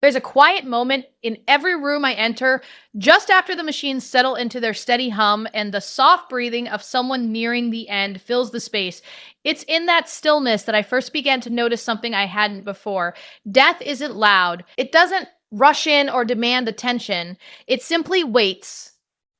There's a quiet moment in every room I enter, just after the machines settle into their steady hum and the soft breathing of someone nearing the end fills the space. It's in that stillness that I first began to notice something I hadn't before. Death isn't loud. It doesn't rush in or demand attention. It simply waits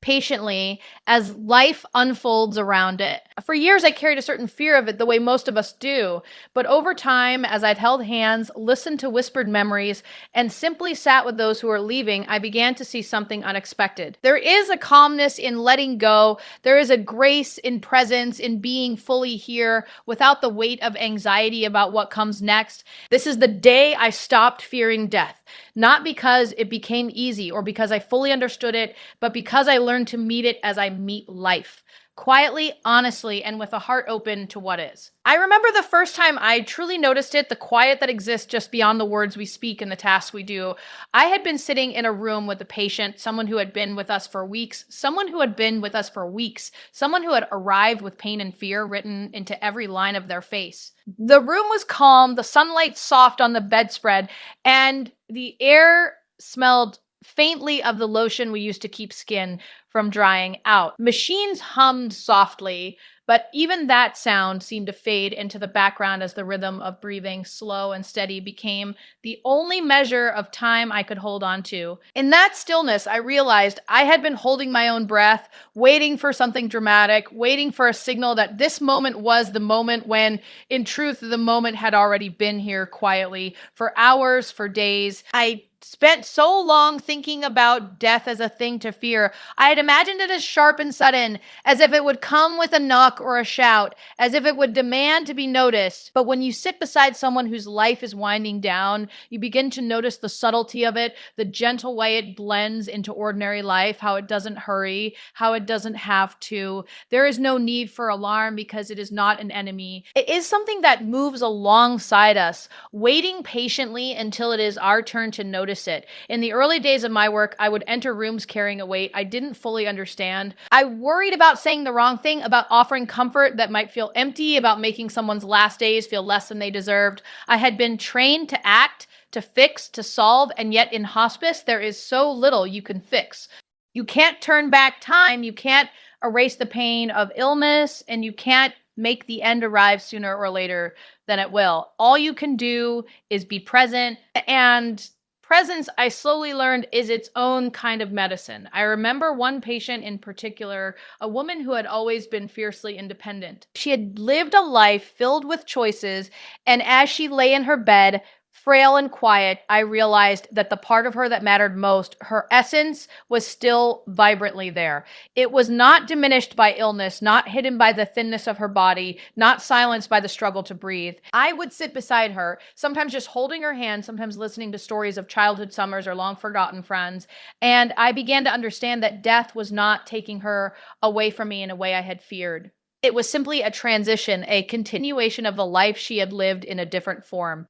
patiently as life unfolds around it. For years, I carried a certain fear of it the way most of us do. But over time, as I'd held hands, listened to whispered memories, and simply sat with those who were leaving, I began to see something unexpected. There is a calmness in letting go. There is a grace in presence, in being fully here without the weight of anxiety about what comes next. This is the day I stopped fearing death, not because it became easy or because I fully understood it, but because I learned to meet it as I meet life. Quietly, honestly, and with a heart open to what is. I remember the first time I truly noticed it, the quiet that exists just beyond the words we speak and the tasks we do. I had been sitting in a room with a patient, someone who had been with us for weeks, someone who had been with us for weeks, someone who had arrived with pain and fear written into every line of their face. The room was calm, the sunlight soft on the bedspread, and the air smelled faintly of the lotion we used to keep skin from drying out. Machines hummed softly, but even that sound seemed to fade into the background as the rhythm of breathing, slow and steady, became the only measure of time I could hold on to. In that stillness, I realized I had been holding my own breath, waiting for something dramatic, waiting for a signal that this moment was the moment when, in truth, the moment had already been here quietly for hours, for days. I spent so long thinking about death as a thing to fear. I had imagined it as sharp and sudden, as if it would come with a knock or a shout, as if it would demand to be noticed. But when you sit beside someone whose life is winding down, you begin to notice the subtlety of it, the gentle way it blends into ordinary life, how it doesn't hurry, how it doesn't have to. There is no need for alarm because it is not an enemy. It is something that moves alongside us, waiting patiently until it is our turn to notice it. In the early days of my work, I would enter rooms carrying a weight I didn't fully understand. I worried about saying the wrong thing, about offering comfort that might feel empty, about making someone's last days feel less than they deserved. I had been trained to act, to fix, to solve, and yet in hospice, there is so little you can fix. You can't turn back time, you can't erase the pain of illness, and you can't make the end arrive sooner or later than it will. All you can do is be present, and presence, I slowly learned, is its own kind of medicine. I remember one patient in particular, a woman who had always been fiercely independent. She had lived a life filled with choices, and as she lay in her bed, frail and quiet, I realized that the part of her that mattered most, her essence, was still vibrantly there. It was not diminished by illness, not hidden by the thinness of her body, not silenced by the struggle to breathe. I would sit beside her, sometimes just holding her hand, sometimes listening to stories of childhood summers or long forgotten friends, and I began to understand that death was not taking her away from me in a way I had feared. It was simply a transition, a continuation of the life she had lived in a different form.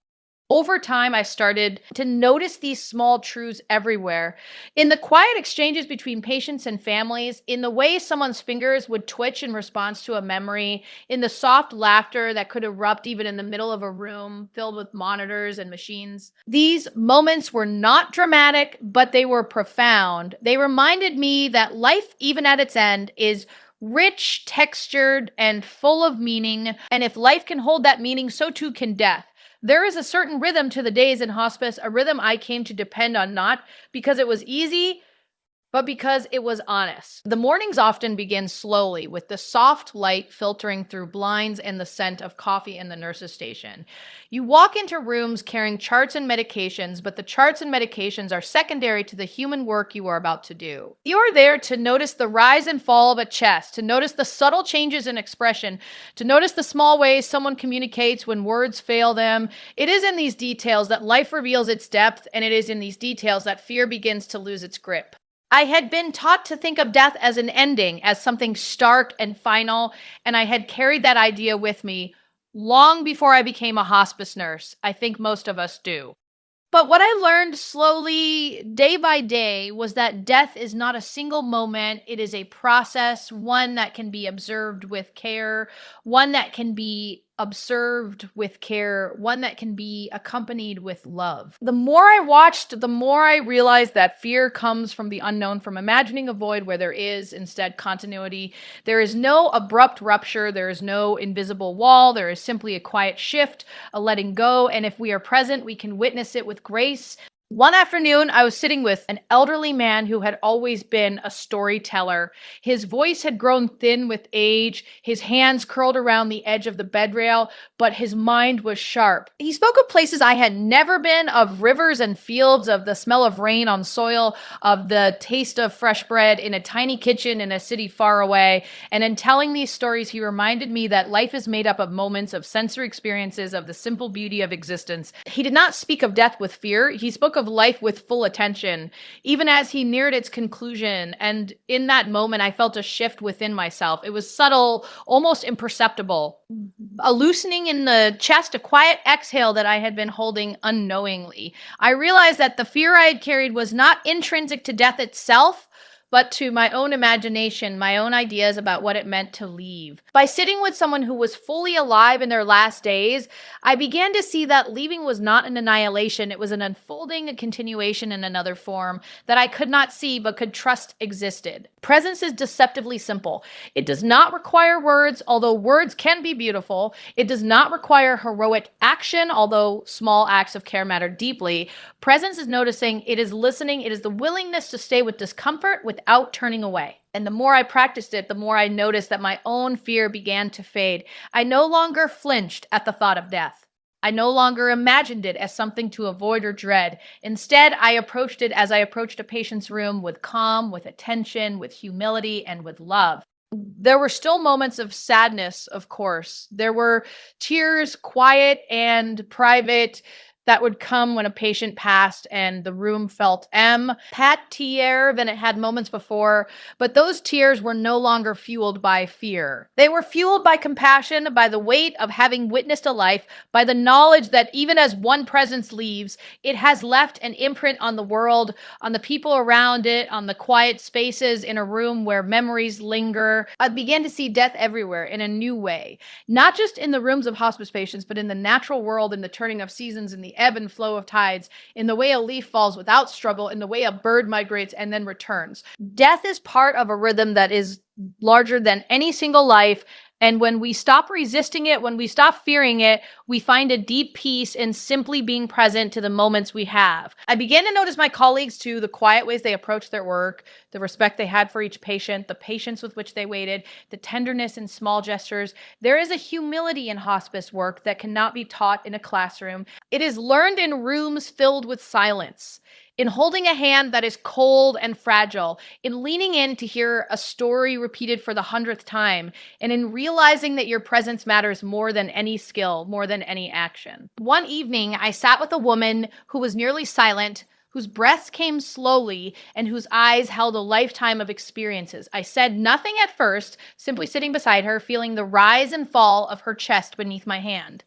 Over time, I started to notice these small truths everywhere. In the quiet exchanges between patients and families, in the way someone's fingers would twitch in response to a memory, in the soft laughter that could erupt even in the middle of a room filled with monitors and machines. These moments were not dramatic, but they were profound. They reminded me that life, even at its end, is rich, textured, and full of meaning. And if life can hold that meaning, so too can death. There is a certain rhythm to the days in hospice, a rhythm I came to depend on, not because it was easy, but because it was honest. The mornings often begin slowly, with the soft light filtering through blinds and the scent of coffee in the nurse's station. You walk into rooms carrying charts and medications, but the charts and medications are secondary to the human work you are about to do. You are there to notice the rise and fall of a chest, to notice the subtle changes in expression, to notice the small ways someone communicates when words fail them. It is in these details that life reveals its depth, and it is in these details that fear begins to lose its grip. I had been taught to think of death as an ending, as something stark and final, and I had carried that idea with me long before I became a hospice nurse. I think most of us do. But what I learned slowly, day by day, was that death is not a single moment. It is a process, one that can be observed with care, one that can be observed with care, one that can be accompanied with love. The more I watched, the more I realized that fear comes from the unknown, from imagining a void where there is instead continuity. There is no abrupt rupture, there is no invisible wall, there is simply a quiet shift, a letting go, and if we are present, we can witness it with grace. One afternoon, I was sitting with an elderly man who had always been a storyteller. His voice had grown thin with age, his hands curled around the edge of the bed rail, but his mind was sharp. He spoke of places I had never been, of rivers and fields, of the smell of rain on soil, of the taste of fresh bread in a tiny kitchen in a city far away. And in telling these stories, he reminded me that life is made up of moments of sensory experiences, of the simple beauty of existence. He did not speak of death with fear. He spoke of life with full attention, even as he neared its conclusion. And in that moment, I felt a shift within myself. It was subtle, almost imperceptible. A loosening in the chest, a quiet exhale that I had been holding unknowingly. I realized that the fear I had carried was not intrinsic to death itself, but to my own imagination, my own ideas about what it meant to leave. By sitting with someone who was fully alive in their last days, I began to see that leaving was not an annihilation. It was an unfolding, a continuation in another form that I could not see but could trust existed. Presence is deceptively simple. It does not require words, although words can be beautiful. It does not require heroic action, although small acts of care matter deeply. Presence is noticing, it is listening, it is the willingness to stay with discomfort without turning away. And the more I practiced it, the more I noticed that my own fear began to fade. I no longer flinched at the thought of death. I no longer imagined it as something to avoid or dread. Instead, I approached it as I approached a patient's room, with calm, with attention, with humility, and with love. There were still moments of sadness, of course. There were tears, quiet and private, that would come when a patient passed and the room felt patier than it had moments before. But those tears were no longer fueled by fear. They were fueled by compassion, by the weight of having witnessed a life, by the knowledge that even as one presence leaves, it has left an imprint on the world, on the people around it, on the quiet spaces in a room where memories linger. I began to see death everywhere in a new way, not just in the rooms of hospice patients, but in the natural world, in the turning of seasons, in the ebb and flow of tides, in the way a leaf falls without struggle, in the way a bird migrates and then returns. Death is part of a rhythm that is larger than any single life. And when we stop resisting it, when we stop fearing it, we find a deep peace in simply being present to the moments we have. I began to notice my colleagues too, the quiet ways they approached their work, the respect they had for each patient, the patience with which they waited, the tenderness in small gestures. There is a humility in hospice work that cannot be taught in a classroom. It is learned in rooms filled with silence, in holding a hand that is cold and fragile, in leaning in to hear a story repeated for the 100th time, and in realizing that your presence matters more than any skill, more than any action. One evening, I sat with a woman who was nearly silent, whose breaths came slowly, and whose eyes held a lifetime of experiences. I said nothing at first, simply sitting beside her, feeling the rise and fall of her chest beneath my hand.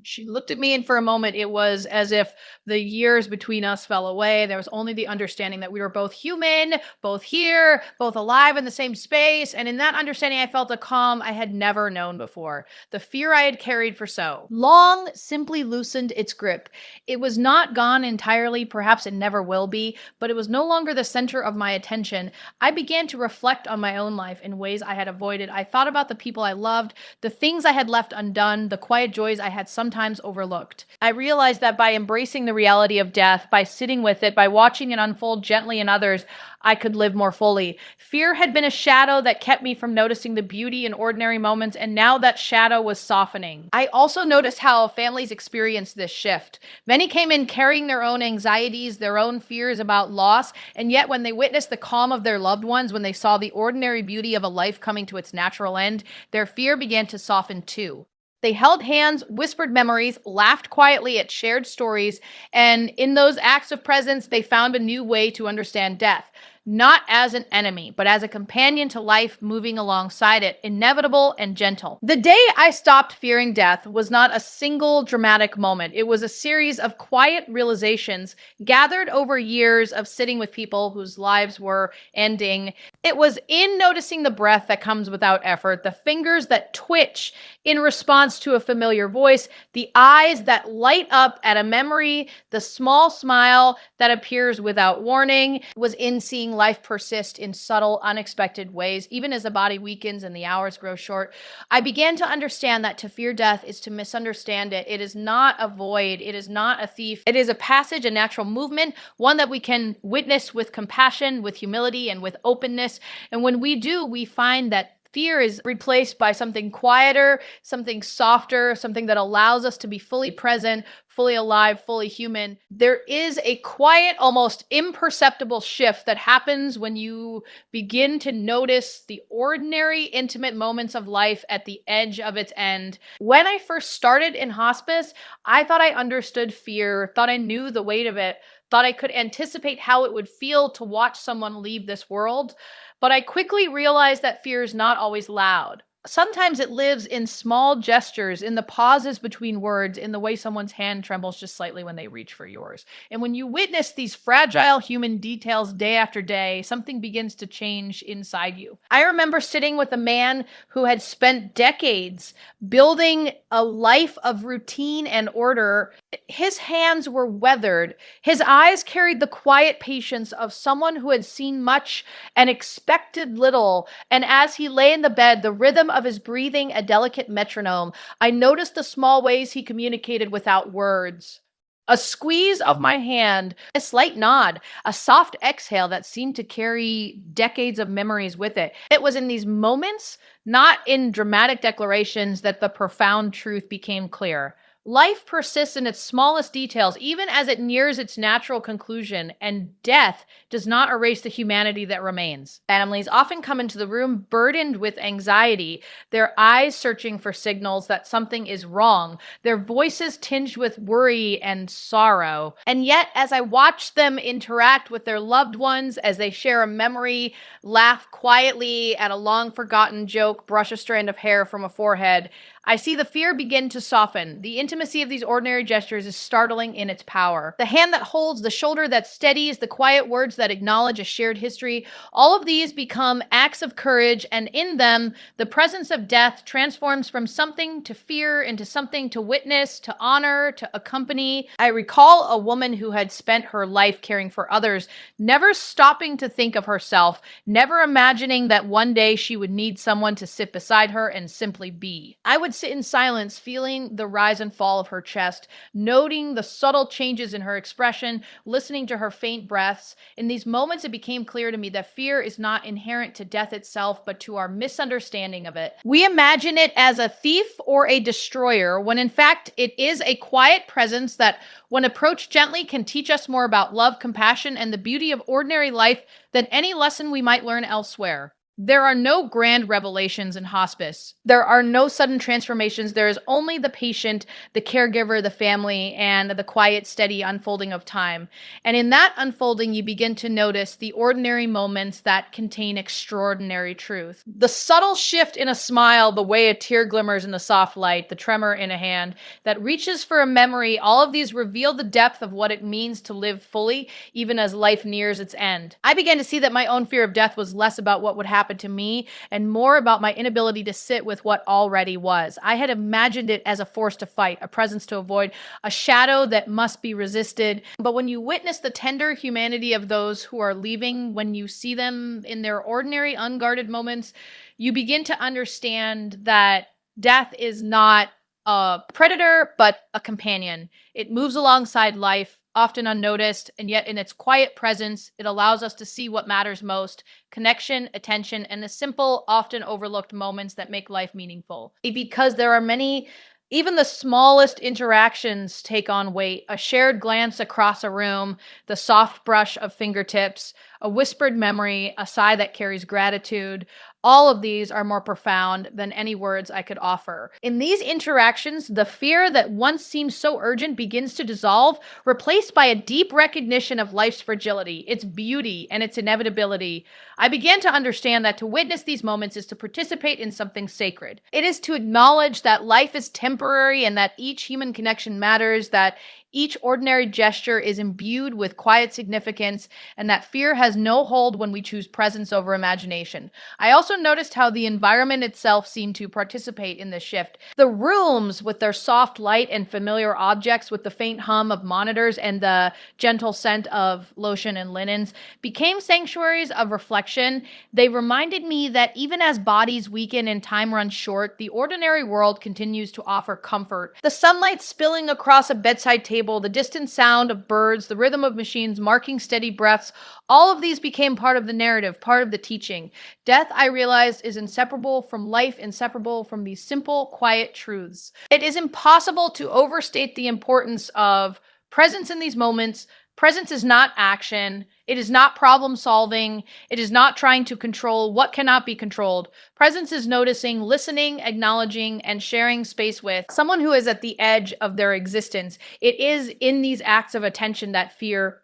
She looked at me, and for a moment, it was as if the years between us fell away. There was only the understanding that we were both human, both here, both alive in the same space. And in that understanding, I felt a calm I had never known before. The fear I had carried for so long simply loosened its grip. It was not gone entirely, perhaps it never will be, but it was no longer the center of my attention. I began to reflect on my own life in ways I had avoided. I thought about the people I loved, the things I had left undone, the quiet joys I had sometimes overlooked. I realized that by embracing the reality of death, by sitting with it, by watching it unfold gently in others, I could live more fully. Fear had been a shadow that kept me from noticing the beauty in ordinary moments, and now that shadow was softening. I also noticed how families experienced this shift. Many came in carrying their own anxieties, their own fears about loss, and yet when they witnessed the calm of their loved ones, when they saw the ordinary beauty of a life coming to its natural end, their fear began to soften too. They held hands, whispered memories, laughed quietly at shared stories, and in those acts of presence, they found a new way to understand death. not as an enemy, but as a companion to life moving alongside it, inevitable and gentle. The day I stopped fearing death was not a single dramatic moment. It was a series of quiet realizations gathered over years of sitting with people whose lives were ending. It was in noticing the breath that comes without effort, the fingers that twitch in response to a familiar voice, the eyes that light up at a memory, the small smile that appears without warning. It was in seeing life persist in subtle, unexpected ways, even as the body weakens and the hours grow short. I began to understand that to fear death is to misunderstand it. It is not a void. It is not a thief. It is a passage, a natural movement, one that we can witness with compassion, with humility, and with openness. And when we do, we find that fear is replaced by something quieter, something softer, something that allows us to be fully present, fully alive, fully human. There is a quiet, almost imperceptible shift that happens when you begin to notice the ordinary, intimate moments of life at the edge of its end. When I first started in hospice, I thought I understood fear, thought I knew the weight of it, thought I could anticipate how it would feel to watch someone leave this world. But I quickly realized that fear is not always loud. Sometimes it lives in small gestures, in the pauses between words, in the way someone's hand trembles just slightly when they reach for yours. And when you witness these fragile human details day after day, something begins to change inside you. I remember sitting with a man who had spent decades building a life of routine and order. His hands were weathered. His eyes carried the quiet patience of someone who had seen much and expected little. And as he lay in the bed, the rhythm of his breathing a delicate metronome, I noticed the small ways he communicated without words. A squeeze of my hand, a slight nod, a soft exhale that seemed to carry decades of memories with it. It was in these moments, not in dramatic declarations, that the profound truth became clear. Life persists in its smallest details, even as it nears its natural conclusion, and death does not erase the humanity that remains. Families often come into the room burdened with anxiety, their eyes searching for signals that something is wrong, their voices tinged with worry and sorrow. And yet, as I watch them interact with their loved ones, as they share a memory, laugh quietly at a long-forgotten joke, brush a strand of hair from a forehead, I see the fear begin to soften. The intimacy of these ordinary gestures is startling in its power. The hand that holds, the shoulder that steadies, the quiet words that acknowledge a shared history, all of these become acts of courage, and in them, the presence of death transforms from something to fear into something to witness, to honor, to accompany. I recall a woman who had spent her life caring for others, never stopping to think of herself, never imagining that one day she would need someone to sit beside her and simply be. I would sit in silence, feeling the rise and fall of her chest, noting the subtle changes in her expression, listening to her faint breaths. In these moments, it became clear to me that fear is not inherent to death itself, but to our misunderstanding of it. We imagine it as a thief or a destroyer, when in fact, it is a quiet presence that, when approached gently, can teach us more about love, compassion, and the beauty of ordinary life than any lesson we might learn elsewhere. There are no grand revelations in hospice. There are no sudden transformations. There is only the patient, the caregiver, the family, and the quiet, steady unfolding of time. And in that unfolding, you begin to notice the ordinary moments that contain extraordinary truth. The subtle shift in a smile, the way a tear glimmers in the soft light, the tremor in a hand that reaches for a memory, all of these reveal the depth of what it means to live fully, even as life nears its end. I began to see that my own fear of death was less about what would happen to me and more about my inability to sit with what already was. I had imagined it as a force to fight, a presence to avoid, a shadow that must be resisted. But when you witness the tender humanity of those who are leaving, when you see them in their ordinary, unguarded moments, you begin to understand that death is not a predator, but a companion. It moves alongside life, often unnoticed, and yet in its quiet presence, it allows us to see what matters most: connection, attention, and the simple, often overlooked moments that make life meaningful. Because there are many, even the smallest interactions take on weight. A shared glance across a room, the soft brush of fingertips, a whispered memory, a sigh that carries gratitude, All of these are more profound than any words I could offer. In these interactions, the fear that once seemed so urgent begins to dissolve, replaced by a deep recognition of life's fragility, its beauty, and its inevitability. I began to understand that to witness these moments is to participate in something sacred. It is to acknowledge that life is temporary and that each human connection matters, that each ordinary gesture is imbued with quiet significance, and that fear has no hold when we choose presence over imagination. I also noticed how the environment itself seemed to participate in this shift. The rooms, with their soft light and familiar objects, with the faint hum of monitors and the gentle scent of lotion and linens, became sanctuaries of reflection. They reminded me that even as bodies weaken and time runs short, the ordinary world continues to offer comfort. The sunlight spilling across a bedside table, the distant sound of birds, the rhythm of machines marking steady breaths, all of these became part of the narrative, part of the teaching. Death, I realized, is inseparable from life, inseparable from these simple, quiet truths. It is impossible to overstate the importance of presence in these moments. Presence is not action. It is not problem solving. It is not trying to control what cannot be controlled. Presence is noticing, listening, acknowledging, and sharing space with someone who is at the edge of their existence. It is in these acts of attention that fear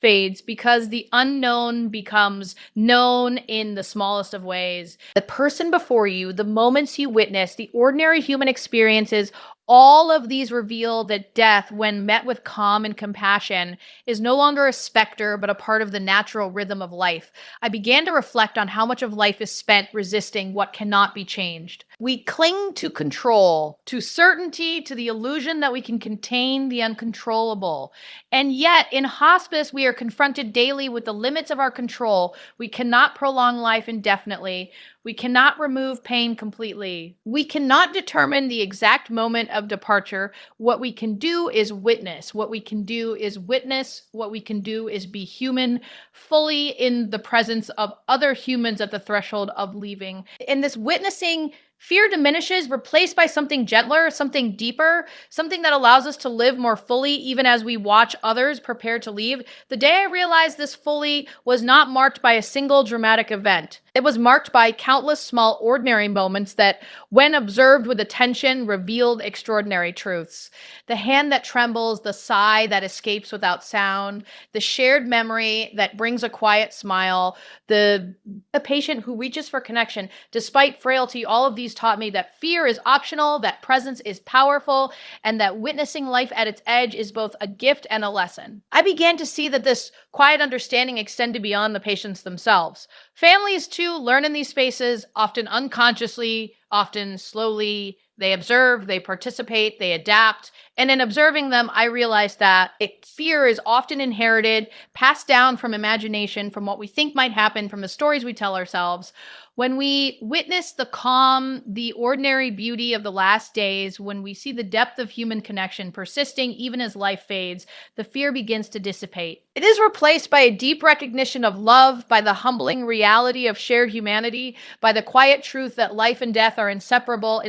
fades, because the unknown becomes known in the smallest of ways. The person before you, the moments you witness, the ordinary human experiences, all of these reveal that death, when met with calm and compassion, is no longer a specter, but a part of the natural rhythm of life. I began to reflect on how much of life is spent resisting what cannot be changed. We cling to control, to certainty, to the illusion that we can contain the uncontrollable. And yet, in hospice, we are confronted daily with the limits of our control. We cannot prolong life indefinitely. We cannot remove pain completely. We cannot determine the exact moment of departure. What we can do is witness. What we can do is witness. What we can do is be human, fully in the presence of other humans at the threshold of leaving. In this witnessing, fear diminishes, replaced by something gentler, something deeper, something that allows us to live more fully even as we watch others prepare to leave. The day I realized this fully was not marked by a single dramatic event. It was marked by countless small, ordinary moments that, when observed with attention, revealed extraordinary truths. The hand that trembles, the sigh that escapes without sound, the shared memory that brings a quiet smile, a patient who reaches for connection. Despite frailty, all of these taught me that fear is optional, that presence is powerful, and that witnessing life at its edge is both a gift and a lesson. I began to see that this quiet understanding extended beyond the patients themselves. Families, too, learn in these spaces, often unconsciously, often slowly. They observe, they participate, they adapt. And in observing them, I realized that fear is often inherited, passed down from imagination, from what we think might happen, from the stories we tell ourselves. When we witness the calm, the ordinary beauty of the last days, when we see the depth of human connection persisting even as life fades, the fear begins to dissipate. It is replaced by a deep recognition of love, by the humbling reality of shared humanity, by the quiet truth that life and death are inseparable,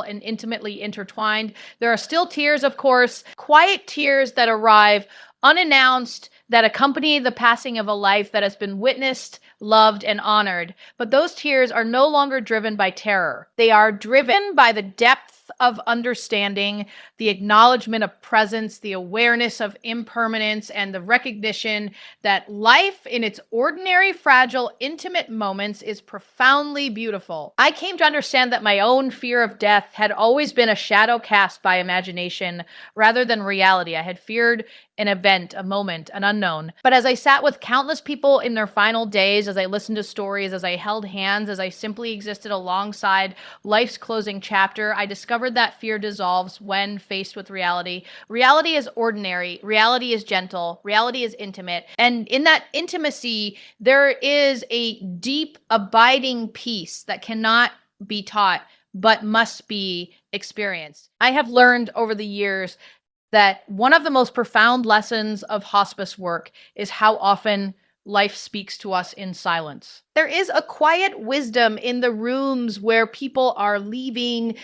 and intimately intertwined. There are still tears, of course, quiet tears that arrive unannounced, that accompany the passing of a life that has been witnessed, loved, and honored. But those tears are no longer driven by terror. They are driven by the depth of understanding, the acknowledgement of presence, the awareness of impermanence, and the recognition that life in its ordinary, fragile, intimate moments is profoundly beautiful. I came to understand that my own fear of death had always been a shadow cast by imagination rather than reality. I had feared an event, a moment, an unknown. But as I sat with countless people in their final days, as I listened to stories, as I held hands, as I simply existed alongside life's closing chapter, I discovered that fear dissolves when faced with reality. Reality is ordinary. Reality is gentle. Reality is intimate. And in that intimacy, there is a deep, abiding peace that cannot be taught, but must be experienced. I have learned over the years that one of the most profound lessons of hospice work is how often life speaks to us in silence. There is a quiet wisdom in the rooms where people are leaving,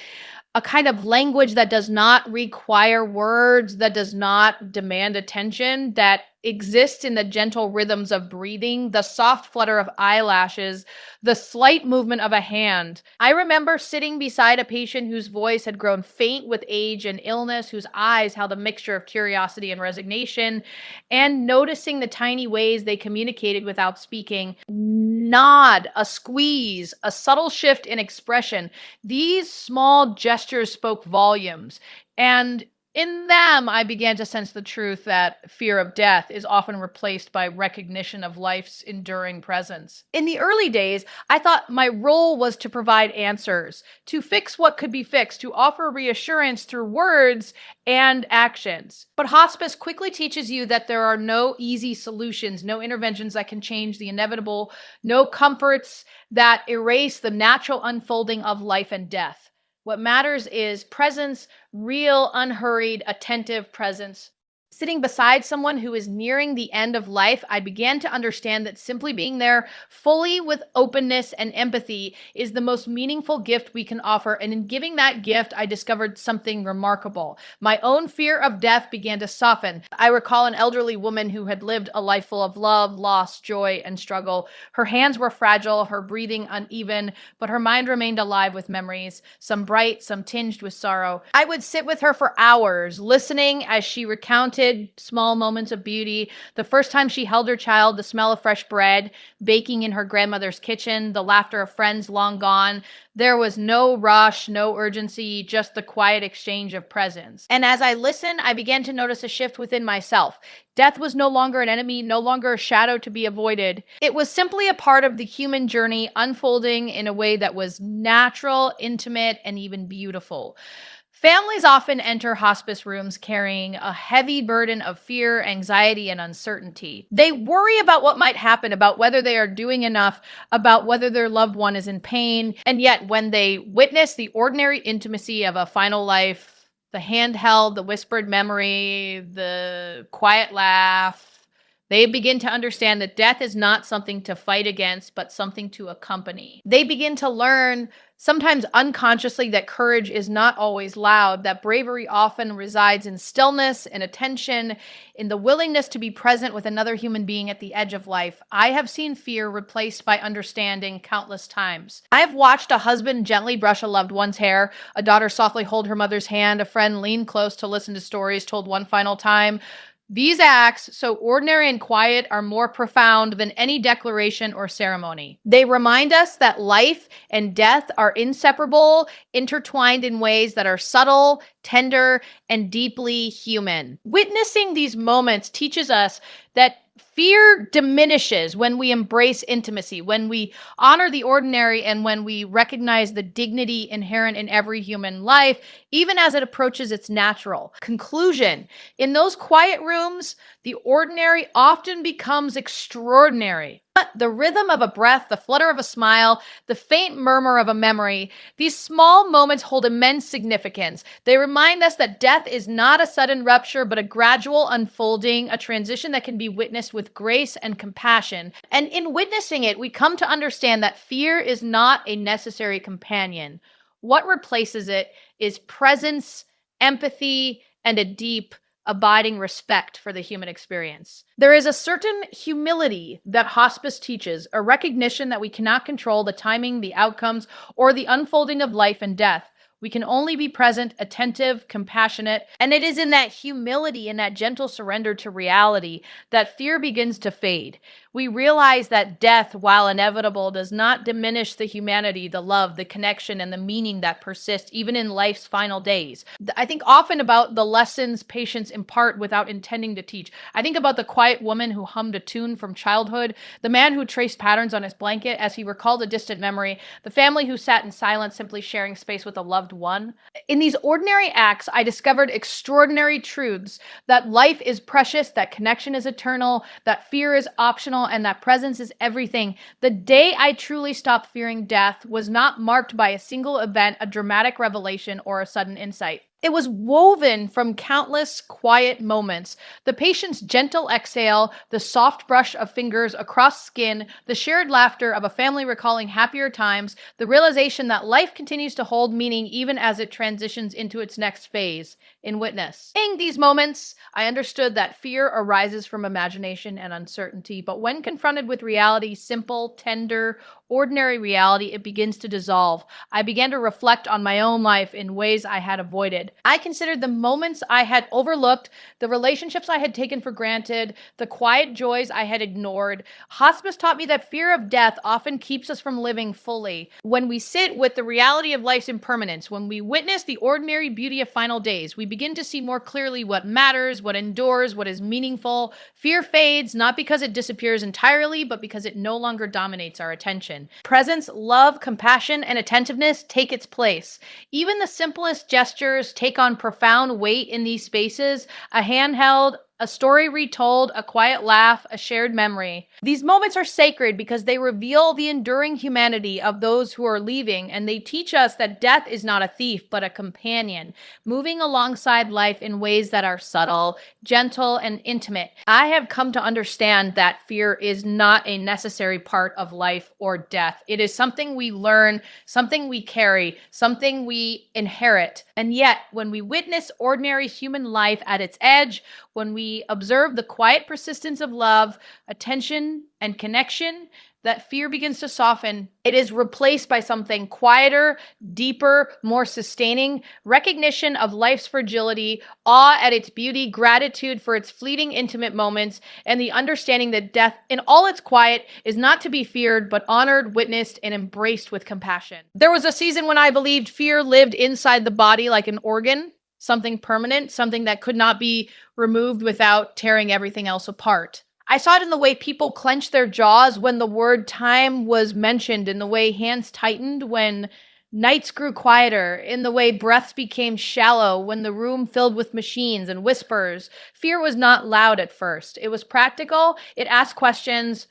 a kind of language that does not require words, that does not demand attention, that exists in the gentle rhythms of breathing, the soft flutter of eyelashes, the slight movement of a hand. I remember sitting beside a patient whose voice had grown faint with age and illness, whose eyes held a mixture of curiosity and resignation, and noticing the tiny ways they communicated without speaking. Nod, a squeeze, a subtle shift in expression. These small gestures spoke volumes. And in them, I began to sense the truth that fear of death is often replaced by recognition of life's enduring presence. In the early days, I thought my role was to provide answers, to fix what could be fixed, to offer reassurance through words and actions. But hospice quickly teaches you that there are no easy solutions, no interventions that can change the inevitable, no comforts that erase the natural unfolding of life and death. What matters is presence, real, unhurried, attentive presence. Sitting beside someone who is nearing the end of life, I began to understand that simply being there fully with openness and empathy is the most meaningful gift we can offer. And in giving that gift, I discovered something remarkable. My own fear of death began to soften. I recall an elderly woman who had lived a life full of love, loss, joy, and struggle. Her hands were fragile, her breathing uneven, but her mind remained alive with memories, some bright, some tinged with sorrow. I would sit with her for hours, listening as she recounted small moments of beauty. The first time she held her child, the smell of fresh bread baking in her grandmother's kitchen, the laughter of friends long gone. There was no rush, no urgency, just the quiet exchange of presence. And as I listened, I began to notice a shift within myself. Death was no longer an enemy, no longer a shadow to be avoided. It was simply a part of the human journey unfolding in a way that was natural, intimate, and even beautiful. Families often enter hospice rooms carrying a heavy burden of fear, anxiety, and uncertainty. They worry about what might happen, about whether they are doing enough, about whether their loved one is in pain. And yet, when they witness the ordinary intimacy of a final life, the handheld, the whispered memory, the quiet laugh, they begin to understand that death is not something to fight against, but something to accompany. They begin to learn, sometimes unconsciously, that courage is not always loud, that bravery often resides in stillness, in attention, in the willingness to be present with another human being at the edge of life. I have seen fear replaced by understanding countless times. I have watched a husband gently brush a loved one's hair, a daughter softly hold her mother's hand, a friend lean close to listen to stories told one final time. These acts, so ordinary and quiet, are more profound than any declaration or ceremony. They remind us that life and death are inseparable, intertwined in ways that are subtle, tender, and deeply human. Witnessing these moments teaches us that fear diminishes when we embrace intimacy, when we honor the ordinary, and when we recognize the dignity inherent in every human life, even as it approaches its natural conclusion. In those quiet rooms, the ordinary often becomes extraordinary. The rhythm of a breath, the flutter of a smile, the faint murmur of a memory, these small moments hold immense significance. They remind us that death is not a sudden rupture, but a gradual unfolding, a transition that can be witnessed with grace and compassion. And in witnessing it, we come to understand that fear is not a necessary companion. What replaces it is presence, empathy, and a deep, abiding respect for the human experience. There is a certain humility that hospice teaches, a recognition that we cannot control the timing, the outcomes, or the unfolding of life and death. We can only be present, attentive, compassionate, and it is in that humility and that gentle surrender to reality that fear begins to fade. We realize that death, while inevitable, does not diminish the humanity, the love, the connection, and the meaning that persist even in life's final days. I think often about the lessons patients impart without intending to teach. I think about the quiet woman who hummed a tune from childhood, the man who traced patterns on his blanket as he recalled a distant memory, the family who sat in silence simply sharing space with a loved one. In these ordinary acts, I discovered extraordinary truths: that life is precious, that connection is eternal, that fear is optional, and that presence is everything. The day I truly stopped fearing death was not marked by a single event, a dramatic revelation, or a sudden insight. It was woven from countless quiet moments. The patient's gentle exhale, the soft brush of fingers across skin, the shared laughter of a family recalling happier times, the realization that life continues to hold meaning even as it transitions into its next phase. In Witness. In these moments, I understood that fear arises from imagination and uncertainty, but when confronted with reality, simple, tender, ordinary reality, it begins to dissolve. I began to reflect on my own life in ways I had avoided. I considered the moments I had overlooked, the relationships I had taken for granted, the quiet joys I had ignored. Hospice taught me that fear of death often keeps us from living fully. When we sit with the reality of life's impermanence, when we witness the ordinary beauty of final days, we begin to see more clearly what matters, what endures, what is meaningful. Fear fades, not because it disappears entirely, but because it no longer dominates our attention. Presence, love, compassion, and attentiveness take its place. Even the simplest gestures take on profound weight in these spaces. A hand held, a story retold, a quiet laugh, a shared memory. These moments are sacred because they reveal the enduring humanity of those who are leaving, and they teach us that death is not a thief, but a companion, moving alongside life in ways that are subtle, gentle, and intimate. I have come to understand that fear is not a necessary part of life or death. It is something we learn, something we carry, something we inherit. And yet, when we witness ordinary human life at its edge, when we observe the quiet persistence of love, attention, and connection, that fear begins to soften. It is replaced by something quieter, deeper, more sustaining, recognition of life's fragility, awe at its beauty, gratitude for its fleeting, intimate moments, and the understanding that death, in all its quiet, is not to be feared, but honored, witnessed, and embraced with compassion. There was a season when I believed fear lived inside the body like an organ, something permanent, something that could not be removed without tearing everything else apart. I saw it in the way people clenched their jaws when the word time was mentioned, in the way hands tightened when nights grew quieter, in the way breaths became shallow when the room filled with machines and whispers. Fear was not loud at first. It was practical. It asked questions.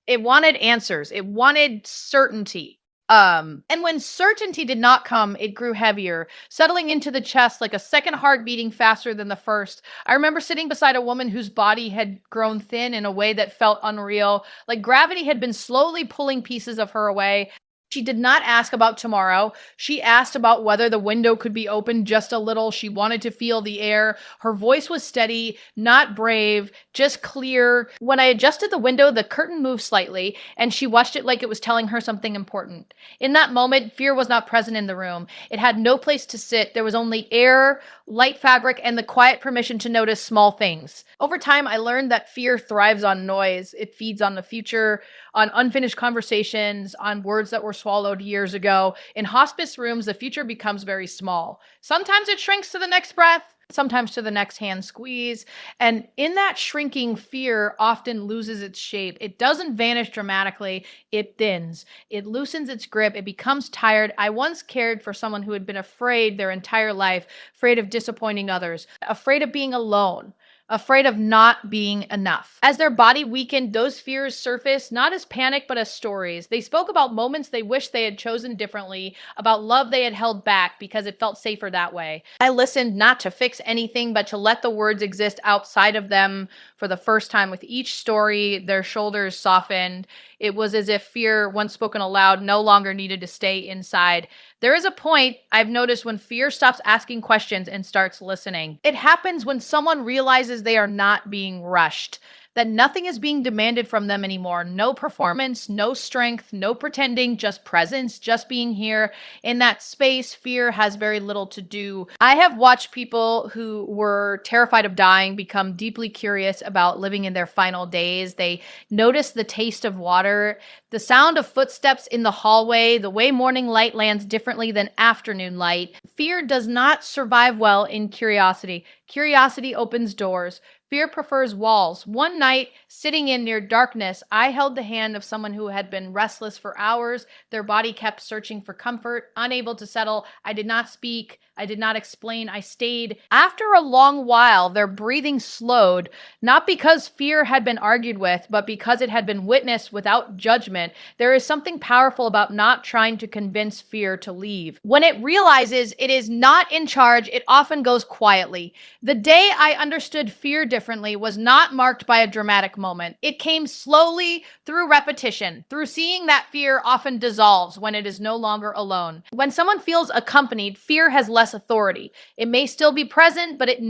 It wanted answers. It wanted certainty. And when certainty did not come, it grew heavier, settling into the chest like a second heart beating faster than the first. I remember sitting beside a woman whose body had grown thin in a way that felt unreal, like gravity had been slowly pulling pieces of her away. She did not ask about tomorrow. She asked about whether the window could be opened just a little. She wanted to feel the air. Her voice was steady, not brave, just clear. When I adjusted the window, the curtain moved slightly, and she watched it like it was telling her something important. In that moment, fear was not present in the room. It had no place to sit. There was only air, light fabric, and the quiet permission to notice small things. Over time, I learned that fear thrives on noise. It feeds on the future, on unfinished conversations, on words that were swallowed years ago. In hospice rooms, the future becomes very small. Sometimes it shrinks to the next breath, sometimes to the next hand squeeze. And in that shrinking, fear often loses its shape. It doesn't vanish dramatically. It thins. It loosens its grip. It becomes tired. I once cared for someone who had been afraid their entire life, afraid of disappointing others, afraid of being alone, afraid of not being enough. As their body weakened, those fears surfaced not as panic, but as stories. They spoke about moments they wished they had chosen differently, about love they had held back because it felt safer that way. I listened not to fix anything, but to let the words exist outside of them. For the first time with each story, their shoulders softened. It was as if fear, once spoken aloud, no longer needed to stay inside. There is a point I've noticed when fear stops asking questions and starts listening. It happens when someone realizes they are not being rushed, that nothing is being demanded from them anymore. No performance, no strength, no pretending, just presence, just being here. In that space, fear has very little to do. I have watched people who were terrified of dying become deeply curious about living in their final days. They notice the taste of water, the sound of footsteps in the hallway, the way morning light lands differently than afternoon light. Fear does not survive well in curiosity. Curiosity opens doors. Fear prefers walls. One night, sitting in near darkness, I held the hand of someone who had been restless for hours. Their body kept searching for comfort, unable to settle. I did not speak. I did not explain. I stayed. After a long while, their breathing slowed, not because fear had been argued with, but because it had been witnessed without judgment. There is something powerful about not trying to convince fear to leave. When it realizes it is not in charge, it often goes quietly. The day I understood fear differently was not marked by a dramatic moment. It came slowly through repetition, through seeing that fear often dissolves when it is no longer alone. When someone feels accompanied, fear has less authority. It may still be present, but it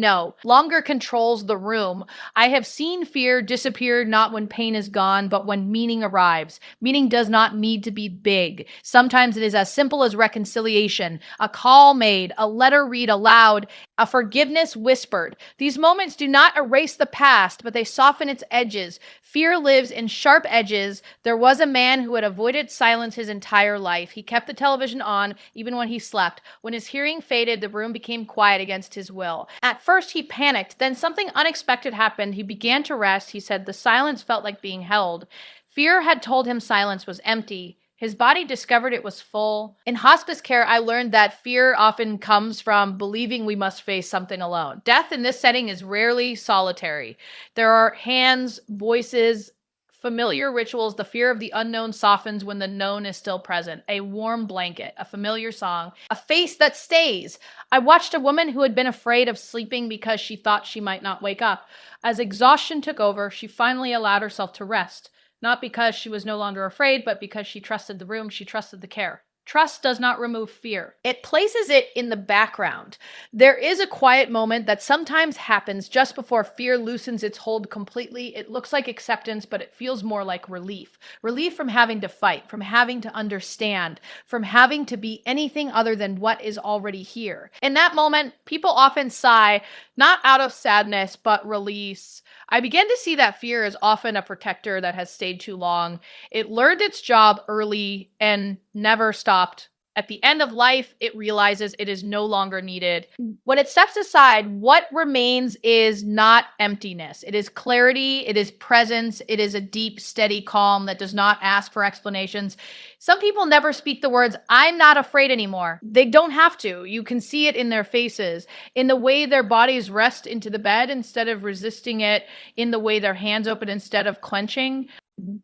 longer controls the room. I have seen fear disappear not when pain is gone, but when meaning arrives. Meaning does not need to be big. Sometimes it is as simple as reconciliation, a call made, a letter read aloud, a forgiveness whispered. These moments do not erase the past, but they soften its edges. Fear lives in sharp edges. There was a man who had avoided silence his entire life. He kept the television on even when he slept. When his hearing faded, the room became quiet against his will. At first, he panicked. Then something unexpected happened. He began to rest. He said the silence felt like being held. Fear had told him silence was empty. His body discovered it was full. In hospice care, I learned that fear often comes from believing we must face something alone. Death in this setting is rarely solitary. There are hands, voices, familiar rituals. The fear of the unknown softens when the known is still present. A warm blanket, a familiar song, a face that stays. I watched a woman who had been afraid of sleeping because she thought she might not wake up. As exhaustion took over, she finally allowed herself to rest. Not because she was no longer afraid, but because she trusted the room, she trusted the care. Trust does not remove fear. It places it in the background. There is a quiet moment that sometimes happens just before fear loosens its hold completely. It looks like acceptance, but it feels more like relief. Relief from having to fight, from having to understand, from having to be anything other than what is already here. In that moment, people often sigh, not out of sadness, but release. I began to see that fear is often a protector that has stayed too long. It learned its job early and never stopped. At the end of life, it realizes it is no longer needed. When it steps aside, what remains is not emptiness. It is clarity, it is presence, it is a deep, steady calm that does not ask for explanations. Some people never speak the words, "I'm not afraid anymore." They don't have to. You can see it in their faces, in the way their bodies rest into the bed instead of resisting it, in the way their hands open instead of clenching.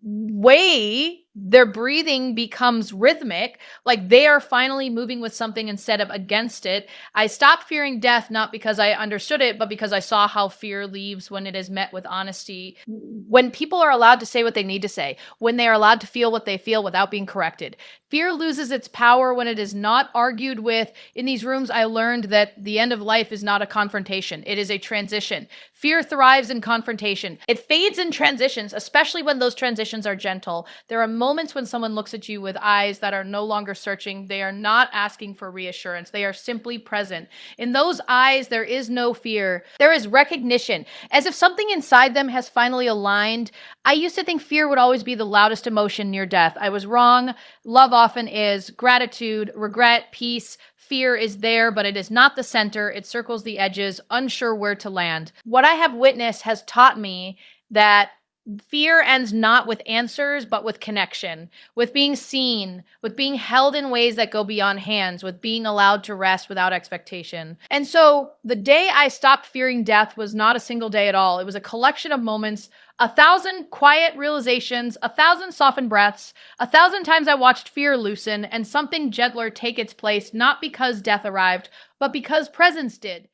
Way their breathing becomes rhythmic, like they are finally moving with something instead of against it. I stopped fearing death not because I understood it, but because I saw how fear leaves when it is met with honesty. When people are allowed to say what they need to say, when they are allowed to feel what they feel without being corrected. Fear loses its power when it is not argued with. In these rooms, I learned that the end of life is not a confrontation. It is a transition. Fear thrives in confrontation. It fades in transitions, especially when those transitions are gentle. There are moments when someone looks at you with eyes that are no longer searching. They are not asking for reassurance. They are simply present. In those eyes, there is no fear. There is recognition, as if something inside them has finally aligned. I used to think fear would always be the loudest emotion near death. I was wrong. Love often is. Gratitude, regret, peace. Fear is there, but it is not the center. It circles the edges, unsure where to land. What I have witnessed has taught me that fear ends not with answers, but with connection, with being seen, with being held in ways that go beyond hands, with being allowed to rest without expectation. And so the day I stopped fearing death was not a single day at all. It was a collection of moments, 1,000 quiet realizations, 1,000 softened breaths, 1,000 times I watched fear loosen and something gentler take its place, not because death arrived, but because presence did.